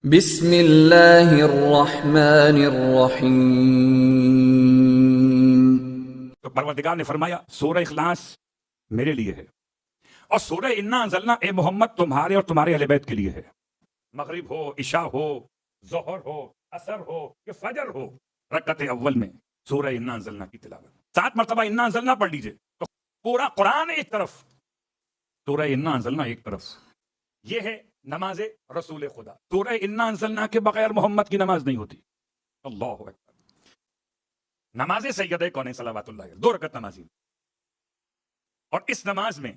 بسم اللہ الرحمن الرحیم۔ تو پروردگار نے فرمایا سورہ اخلاص میرے لیے ہے اور سورہ انا انزلنا اے محمد تمہارے اور تمہارے اہل بیت کے لیے ہے۔ مغرب ہو، عشاء ہو، ظہر ہو، عصر ہو کہ فجر ہو، رکعت اول میں سورہ انا انزلنا کی تلاوت 7 مرتبہ انا انزلنا پڑھ لیجئے تو پورا قرآن ایک طرف، سورہ انا انزلنا ایک طرف۔ یہ ہے نماز رسول خدا۔ سورہ انا انزلنا کے بغیر محمد کی نماز نہیں ہوتی۔ اللہ اکبر۔ نماز سید کونین صلوات اللہ علیہ 2 رکعت نمازی، اور اس نماز میں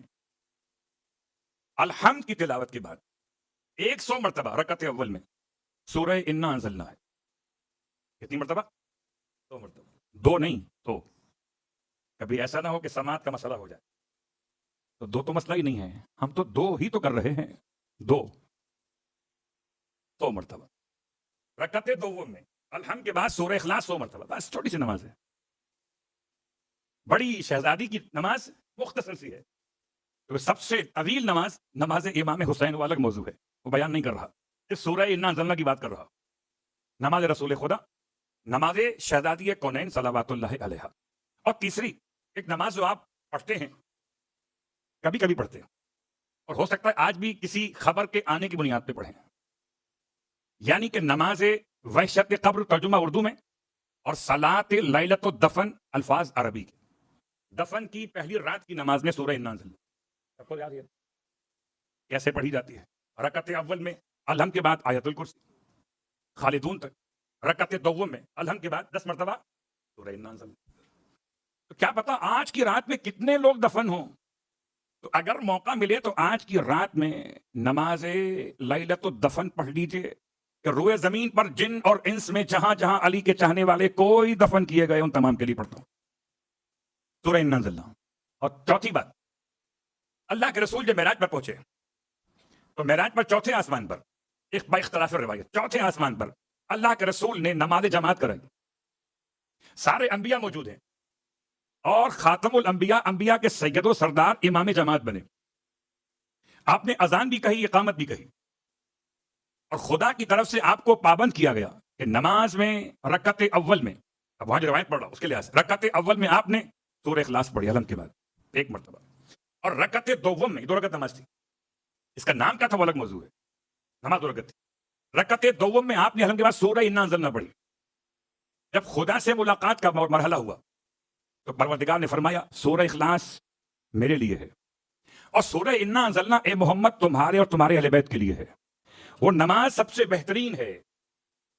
الحمد کی تلاوت کے بعد 100 مرتبہ رکعت اول میں سورہ انا انزلنا ہے۔ کتنی مرتبہ؟ 2 مرتبہ، 2 نہیں تو کبھی ایسا نہ ہو کہ سماعت کا مسئلہ ہو جائے تو 2 تو مسئلہ ہی نہیں ہے، ہم تو 2 ہی تو کر رہے ہیں۔ 2 مرتبہ رکعت دوم میں الحمد کے بعد سورہ اخلاص 100 مرتبہ، بس چھوٹی سی نماز ہے۔ بڑی شہزادی کی نماز مختصر سی ہے، تو سب سے طویل نماز نماز امام حسین وہ الگ موضوع ہے، وہ بیان نہیں کر رہا، اس سورہ انا انزلنا کی بات کر رہا۔ نماز رسول خدا، نماز شہزادی کونین صلوات اللہ علیہ، اور تیسری ایک نماز جو آپ پڑھتے ہیں، کبھی کبھی پڑھتے ہیں اور ہو سکتا ہے آج بھی کسی خبر کے آنے کی بنیاد پہ پڑھیں، یعنی کہ نماز وحشت قبر ترجمہ اردو میں، اور صلاۃ لیلۃ الدفن الفاظ عربی کے۔ دفن کی پہلی رات کی نماز میں سورہ انا انزلنا سب کو یاد ہے کیسے پڑھی جاتی ہے؟ رکعت اول میں الحمد کے بعد آیت الکرسی خالدون تک، رکعت دوم میں الحمد کے بعد 10 مرتبہ سورہ انا انزلنا۔ تو کیا پتا آج کی رات میں کتنے لوگ دفن ہوں، تو اگر موقع ملے تو آج کی رات میں نماز لیلۃ الدفن پڑھ لیجئے کہ روئے زمین پر جن اور انس میں جہاں جہاں علی کے چاہنے والے کوئی دفن کیے گئے ان تمام کے لیے پڑھتا ہوں سورہ انا انزلنا۔ اور چوتھی بات، اللہ کے رسول جب معراج پر پہنچے تو معراج پر چوتھے آسمان پر، ایک با اختلاف روایت، چوتھے آسمان پر اللہ کے رسول نے نماز جماعت کرائی، سارے انبیاء موجود ہیں اور خاتم الانبیاء، انبیاء کے سید و سردار امام جماعت بنے۔ آپ نے اذان بھی کہی، اقامت بھی کہی، اور خدا کی طرف سے آپ کو پابند کیا گیا کہ نماز میں رکعت اول میں، اب وہاں جو روایت پڑھ رہا ہوں اس کے لحاظ سے رکعت اول میں آپ نے سورہ اخلاص پڑھی الحمد کے بعد 1 مرتبہ، اور رکعت دوم میں 2 رکعت نماز تھی، اس کا نام کیا تھا وہ الگ موضوع ہے، نماز 2 رکعت تھی۔ رکعت دوم میں آپ نے الحمد کے بعد سورہ انا انزلنا پڑھی۔ جب خدا سے ملاقات کا مرحلہ ہوا تو پروردگار نے فرمایا سورہ اخلاص میرے لیے ہے اور سورہ انا انزلنا اے محمد تمہارے اور تمہارے اہل بیت کے لیے ہے۔ وہ نماز سب سے بہترین ہے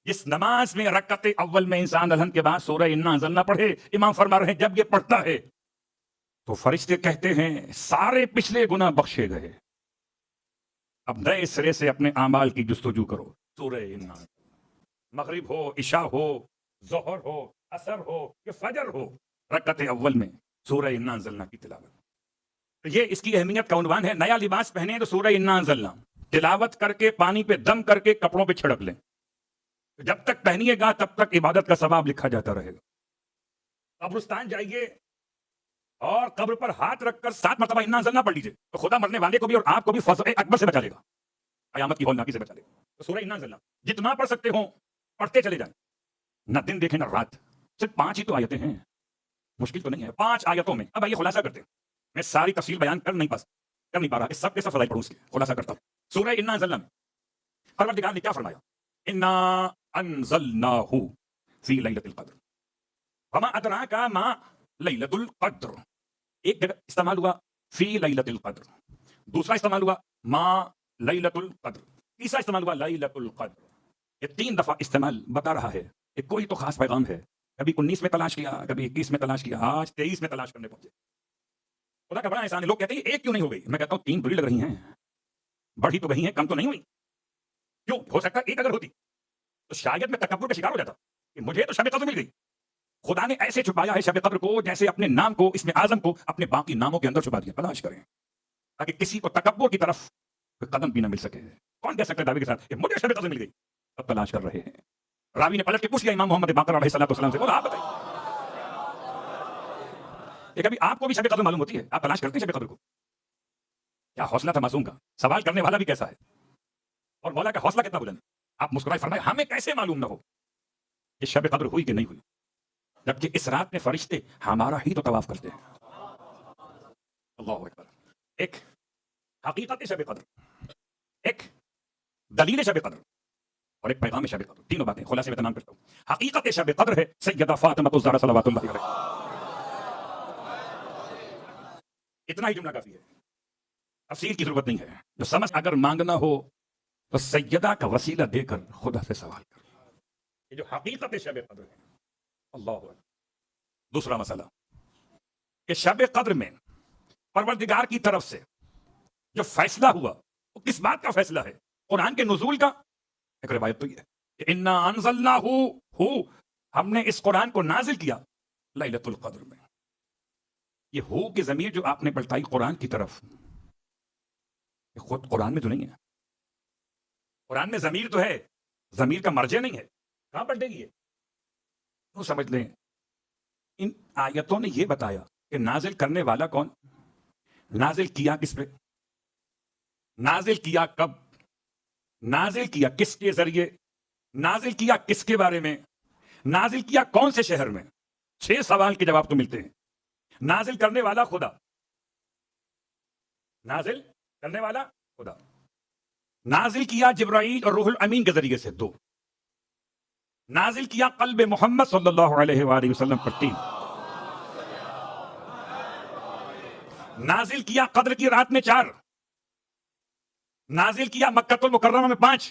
جس نماز میں رکعت اول میں انسان الحمد کے بعد سورہ انا انزلنا پڑھے۔ امام فرما رہے ہیں جب یہ پڑھتا ہے تو فرشتے کہتے ہیں سارے پچھلے گناہ بخشے گئے، اب نئے سرے سے اپنے اعمال کی جستجو کرو۔ سورہ انا، مغرب ہو، عشاء ہو، ظہر ہو، عصر ہو کہ فجر ہو، رکعت اول میں سورہ انا انزلنا کی تلاوت۔ تو یہ اس کی اہمیت کا عنوان ہے۔ نیا لباس پہنے تو سورہ انا انزلنا، تلاوت کر کے پانی پہ دم کر کے کپڑوں پہ چھڑک لیں، جب تک پہنیے گا تب تک عبادت کا ثواب لکھا جاتا رہے گا۔ قبرستان جائیے اور قبر پر ہاتھ رکھ کر 7 مرتبہ انا انزلنا پڑھ لیجیے تو خدا مرنے والے کو بھی اور آپ کو بھی فضل اکبر سے بچا لے گا، قیامت کی ہولناکی سے بچا لے گا۔ تو سورہ انا انزلنا جتنا پڑھ سکتے ہوں پڑھتے چلے جائیں، نہ دن دیکھیں نہ رات، صرف 5 ہی تو آیتیں ہیں، مشکل تو نہیں ہے، 5 آیتوں میں۔ اب آئیے خلاصہ کرتے ہیں، میں ساری تفصیل بیان کر نہیں پا رہا، اس سب کے سب فضائل پڑھوں، اس کے خلاصہ کرتا ہوں۔ سورہ انا انزلنا میں پروردگار نے کیا فرمایا؟ انا انزلناہ فی لیلۃ القدر وما ادراک ما لیلۃ القدر۔ ایک جگہ استعمال ہوا فی لیلۃ القدر، دوسرا استعمال ہوا ما لیلۃ القدر، تیسرا استعمال ہوا لیلۃ القدر۔ یہ 3 دفعہ استعمال بتا رہا ہے کہ کوئی تو خاص پیغام ہے۔ کبھی 19 میں تلاش کیا، کبھی 21 میں تلاش کیا، آج 23 میں تلاش کرنے پہنچے۔ خدا کا بڑا احسان ہے۔ لوگ کہتے ہیں ایک کیوں نہیں ہو گئی؟ میں کہتا ہوں 3 بری لگ رہی ہیں، بڑھی تو گئی ہیں، کم تو نہیں ہوئی۔ کیوں؟ ہو سکتا ہے ایک اگر ہوتی تو شاید میں تکبر کا شکار ہو جاتا کہ مجھے تو شب قدر مل گئی۔ خدا نے ایسے چھپایا ہے شب قدر کو جیسے اپنے نام کو، اسم اعظم کو اپنے باقی ناموں کے اندر چھپا دیا۔ تلاش کریں تاکہ کسی کو تکبر کی طرف قدم بھی نہ مل سکے۔ کون کہہ سکتا ہے دعوے کے ساتھ کہ مجھے شب قدر مل گئی؟ اب تلاش کر رہے ہیں۔ راوی نے پلٹ کے پوچھ لیا امام محمد باقر علیہ السلام سے، بولا آپ بتائیے کہ کبھی آپ کو بھی شب قدر معلوم ہوتی ہے؟ آپ تلاش کرتے ہیں شب قدر کو؟ کیا حوصلہ تھا معصوم کا، سوال کرنے والا بھی کیسا ہے، اور مولا کا حوصلہ کتنا بلند۔ آپ مسکرائے فرمائے ہمیں کیسے معلوم نہ ہو کہ شب قدر ہوئی کہ نہیں ہوئی، جبکہ اس رات میں فرشتے ہمارا ہی تو طواف کرتے ہیں۔ اللہ اکبر۔ ایک حقیقت شب قدر، ایک دلیل شب قدر، اور ایک پیغام شب قدر، تینوں باتیں خلاصے میں تمام کرتا ہوں۔ حقیقت شب قدر ہے سیدہ فاطمہ الزہرا صلوات اللہ علیہا۔ اتنا ہی جملہ کافی ہے، تفسیر کی ضرورت نہیں ہے۔ جو سمجھ اگر مانگنا ہو تو سیدہ کا وسیلہ دے کر خدا سے سوال کر۔ یہ جو حقیقت شب قدر ہے، اللہ اکبر۔ دوسرا مسئلہ کہ شب قدر میں پروردگار کی طرف سے جو فیصلہ ہوا وہ کس بات کا فیصلہ ہے؟ قرآن کے نزول کا؟ ایک روایت تو یہ ہے کہ انا انزلناہ، ہم نے اس قرآن کو نازل کیا لیلۃ القدر میں۔ یہ ہو کی ضمیر جو آپ نے پلٹائی قرآن کی طرف، یہ خود قرآن میں تو نہیں ہے۔ قرآن میں ضمیر تو ہے، ضمیر کا مرجع نہیں ہے، کہاں پلٹے گی یہ؟ تو سمجھ لیں ان آیتوں نے یہ بتایا کہ نازل کرنے والا کون، نازل کیا کس پہ، نازل کیا کب، نازل کیا کس کے ذریعے، نازل کیا کس کے بارے میں، نازل کیا کون سے شہر میں۔ 6 سوال کے جواب تو ملتے ہیں۔ نازل کرنے والا خدا، نازل کرنے والا خدا، نازل کیا جبرائیل اور روح الامین کے ذریعے سے 2، نازل کیا قلب محمد صلی اللہ علیہ وآلہ وسلم پر 3، نازل کیا قدر کی رات میں 4، نازل کیا مکۃ المکرمہ میں 5،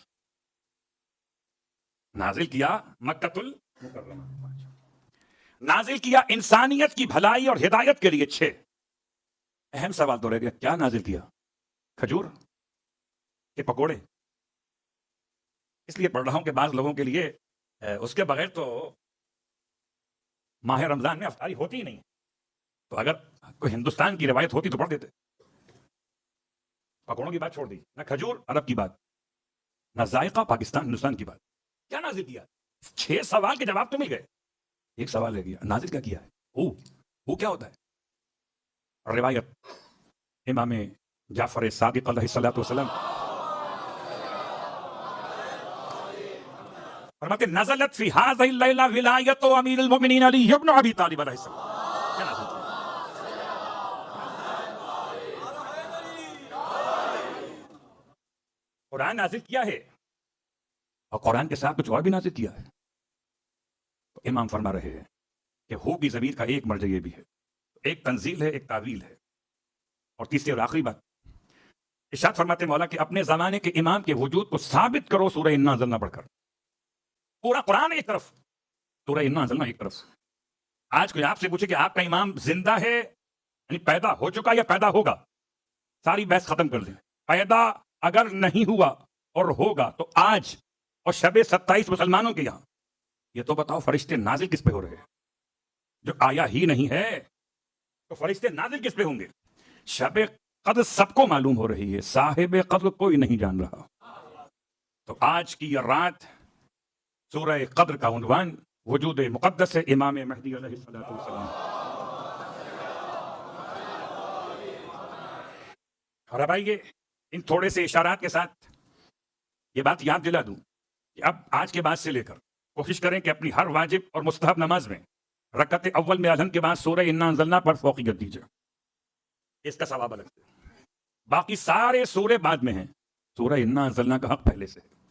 نازل کیا مکۃ المکرمہ میں 5، نازل کیا انسانیت کی بھلائی اور ہدایت کے لیے 6۔ اہم سوال تو رہ گیا، کیا نازل کیا؟ کھجور کے پکوڑے؟ اس لیے پڑھ رہا ہوں کہ بعض لوگوں کے لیے اس کے بغیر تو ماہ رمضان میں افطاری ہوتی ہی نہیں، تو اگر کوئی ہندوستان کی روایت ہوتی تو پڑھ دیتے۔ پکوڑوں کی بات چھوڑ دی، نہ کھجور عرب کی بات، نہ ذائقہ پاکستان ہندوستان کی بات، کیا نازل کیا؟ 6 سوال کے جواب تو مل گئے، ایک سوال رہ گیا، نازل کیا کیا ہے؟ وہ کیا ہوتا ہے؟ روایت امام جعفر صادق علیہ الصلوۃ والسلام فرماتے نزلت فی هذه الليلہ ولایت امیر المؤمنین علی بن ابی طالب علیہ السلام۔ کیا نازل کیا؟ قرآن نازل کیا ہے، اور قرآن کے ساتھ کچھ اور بھی نازل کیا ہے۔ تو امام فرما رہے ہیں کہ ہو کی ضمیر کا ایک مرجع یہ بھی ہے، ایک تنزیل ہے، ایک تعویل ہے، اور تیسری اور آخری بات ارشاد فرماتے مولا کہ اپنے زمانے کے امام کے وجود کو ثابت کرو سورہ انا انزلنا پڑھ کر۔ پورا قرآن ایک طرف، سورہ انا انزلنا ایک طرف۔ آج کوئی آپ سے پوچھے کہ آپ کا امام زندہ ہے، یعنی پیدا ہو چکا یا پیدا ہوگا، ساری بحث ختم کر دیں۔ پیدا اگر نہیں ہوا اور ہوگا تو آج اور شب 27 مسلمانوں کے یہاں یہ تو بتاؤ فرشتے نازل کس پہ ہو رہے ہیں؟ جو آیا ہی نہیں ہے تو فرشتے نازل کس پہ ہوں گے؟ شب قدر سب کو معلوم ہو رہی ہے، صاحب قدر کوئی نہیں جان رہا۔ تو آج کی یہ رات سورہ قدر کا عنوان وجود مقدس ہے امام مہدی علیہ السلام۔ اور اب آئیے ان تھوڑے سے اشارات کے ساتھ یہ بات یاد دلا دوں کہ اب آج کے بعد سے لے کر کوشش کریں کہ اپنی ہر واجب اور مستحب نماز میں رکعت اول میں اذان کے بعد سورہ انا انزلنا پر فوقیت دیجیے، اس کا ثواب الگ سے۔ باقی سارے سورے بعد میں ہیں، سورہ انا انزلنا کا حق پہلے سے ہے۔